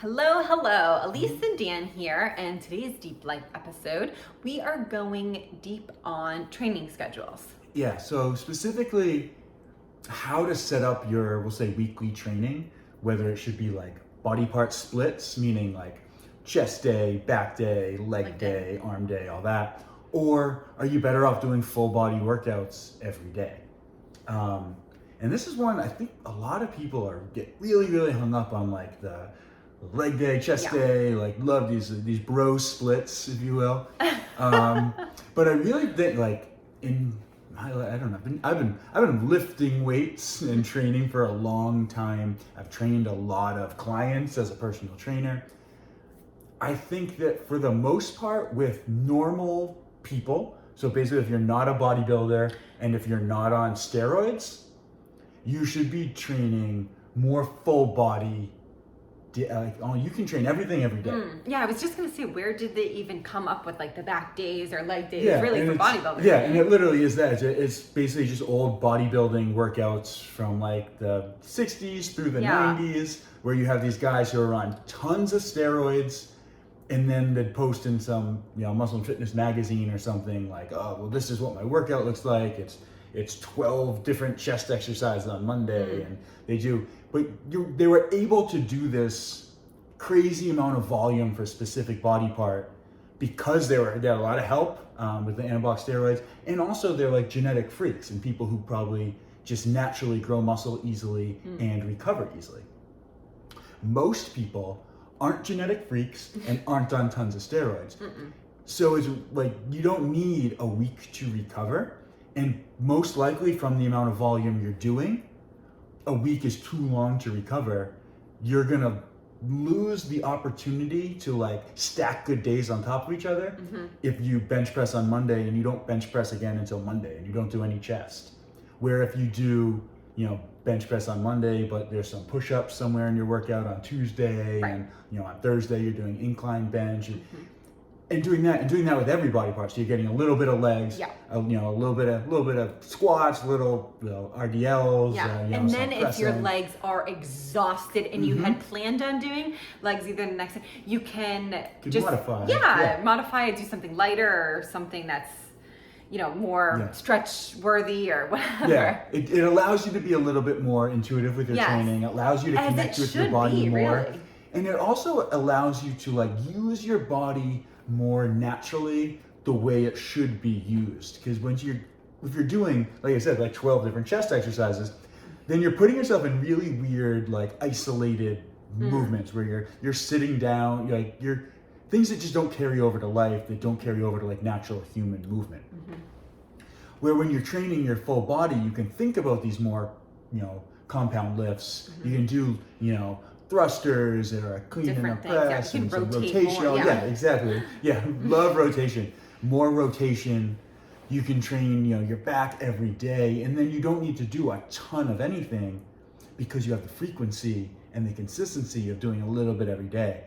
Hello, hello. Elise and Dan here, and today's Deep Life episode, we are going deep on training schedules. Yeah, so specifically how to set up your, we'll say, weekly training, whether it should be like body part splits, meaning like chest day, back day, leg day, arm day, all that, or are you better off doing full body workouts every day? And this is one I think a lot of people get really hung up on, like the leg day, chest day, like love these bro splits, if you will. But I really think I don't know. I've been lifting weights and training for a long time. I've trained a lot of clients as a personal trainer. I think that for the most part, with normal people, so basically if you're not a bodybuilder and if you're not on steroids, you should be training more full body. You can train everything every day. Yeah, I was just gonna say, where did they even come up with like the back days or leg days, really, for bodybuilders? Yeah, and it literally is that. It's basically just old bodybuilding workouts from like the 60s through the 90s, where you have these guys who are on tons of steroids, and then they'd post in some, Muscle and Fitness magazine or something like, oh, well, this is what my workout looks like. It's 12 different chest exercises on Monday, and they were able to do this crazy amount of volume for a specific body part because they had a lot of help with the anabolic steroids, and also they're like genetic freaks and people who probably just naturally grow muscle easily and recover easily. Most people aren't genetic freaks and aren't on tons of steroids. So it's like you don't need a week to recover. And most likely from the amount of volume you're doing, a week is too long to recover. You're gonna lose the opportunity to like stack good days on top of each other if you bench press on Monday and you don't bench press again until Monday and you don't do any chest. Where if you do, bench press on Monday, but there's some push-ups somewhere in your workout on Tuesday, and on Thursday you're doing incline bench. And doing that with every body part, so you're getting a little bit of legs, a little bit of squats, little RDLs, and then if your legs are exhausted and you had planned on doing legs either the next day, you can just modify it, do something lighter or something that's more stretch worthy or whatever. Yeah, it allows you to be a little bit more intuitive with your training. It allows you to connect with your body more, really. And it also allows you to like use your body more naturally the way it should be used. Because if you're doing, like I said, like 12 different chest exercises, then you're putting yourself in really weird, like isolated movements where you're sitting down, you're things that just don't carry over to life, that don't carry over to like natural human movement. Where when you're training your full body, you can think about these more, compound lifts. You can do, thrusters or a clean and a press and some rotational. Exactly. Love rotation. More rotation. You can train, your back every day, and then you don't need to do a ton of anything because you have the frequency and the consistency of doing a little bit every day.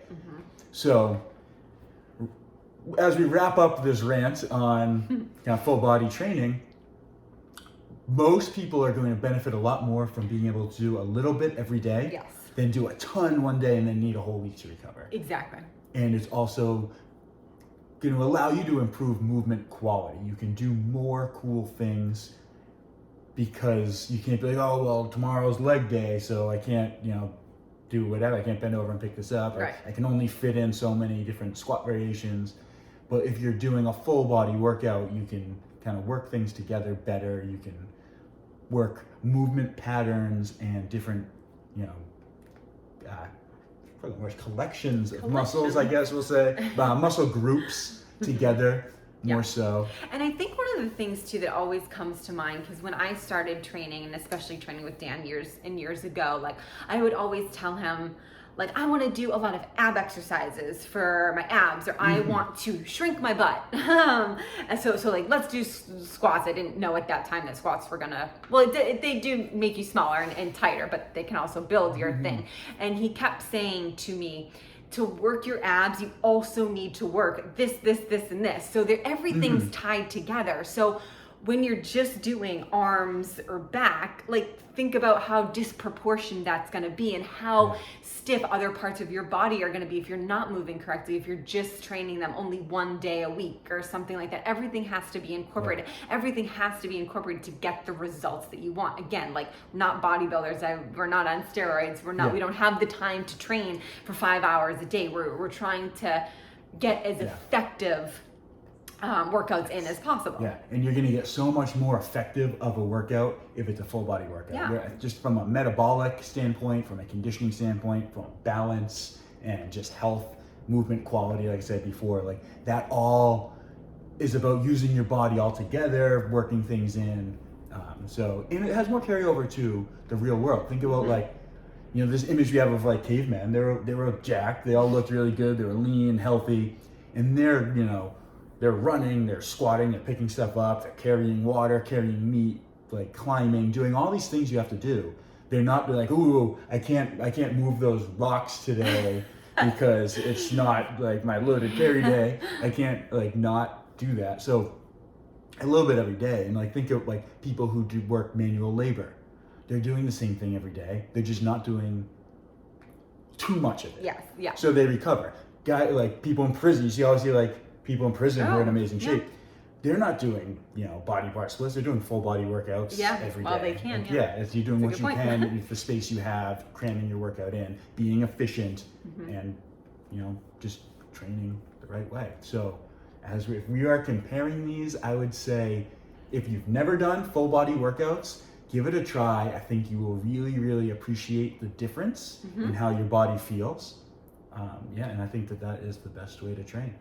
So as we wrap up this rant on full body training, most people are going to benefit a lot more from being able to do a little bit every day than do a ton one day and then need a whole week to recover. Exactly. And it's also going to allow you to improve movement quality. You can do more cool things because you can't be like, oh, well, tomorrow's leg day, so I can't, do whatever. I can't bend over and pick this up. Or I can only fit in so many different squat variations. But if you're doing a full body workout, you can kind of work things together better. You can work movement patterns and different, for the worst, collections of muscles, I guess we'll say, muscle groups together more so. And I think one of the things too that always comes to mind, because when I started training, and especially training with Dan years ago, like I would always tell him, like, I want to do a lot of ab exercises for my abs, or I want to shrink my butt. And so like, let's do squats. I didn't know at that time that squats were they do make you smaller and tighter, but they can also build your thing. And he kept saying to me, to work your abs, you also need to work this, and this. So everything's tied together. So when you're just doing arms or back, like think about how disproportionate that's going to be and how stiff other parts of your body are going to be if you're not moving correctly, if you're just training them only one day a week or something like that. Everything has to be incorporated. Everything has to be incorporated to get the results that you want. Again, like not bodybuilders, we're not on steroids, we don't have the time to train for 5 hours a day. We're trying to get as effective workouts in as possible. Yeah, and you're going to get so much more effective of a workout if it's a full body workout. Yeah. Just from a metabolic standpoint, from a conditioning standpoint, from balance and just health, movement quality, like I said before, like that all is about using your body all together, working things in. And it has more carryover to the real world. Think about like, you know, this image we have of like cavemen. They were jacked. They all looked really good. They were lean, healthy, and they're, you know, they're running, they're squatting, they're picking stuff up, they're carrying water, carrying meat, like climbing, doing all these things you have to do. They're not like, ooh, I can't move those rocks today because it's not like my loaded carry day. I can't like not do that. So a little bit every day. And like think of like people who do work manual labor. They're doing the same thing every day. They're just not doing too much of it. Yes, yeah. So they recover. Like people in prison, you see always see like people in prison who are in amazing shape. They're not doing, you know, body part splits. They're doing full body workouts every day. Well, they can. Like, it's you're doing what you can with the space you have, cramming your workout in, being efficient, and you know, just training the right way. So, if we are comparing these, I would say, if you've never done full body workouts, give it a try. I think you will really, really appreciate the difference in how your body feels. And I think that is the best way to train.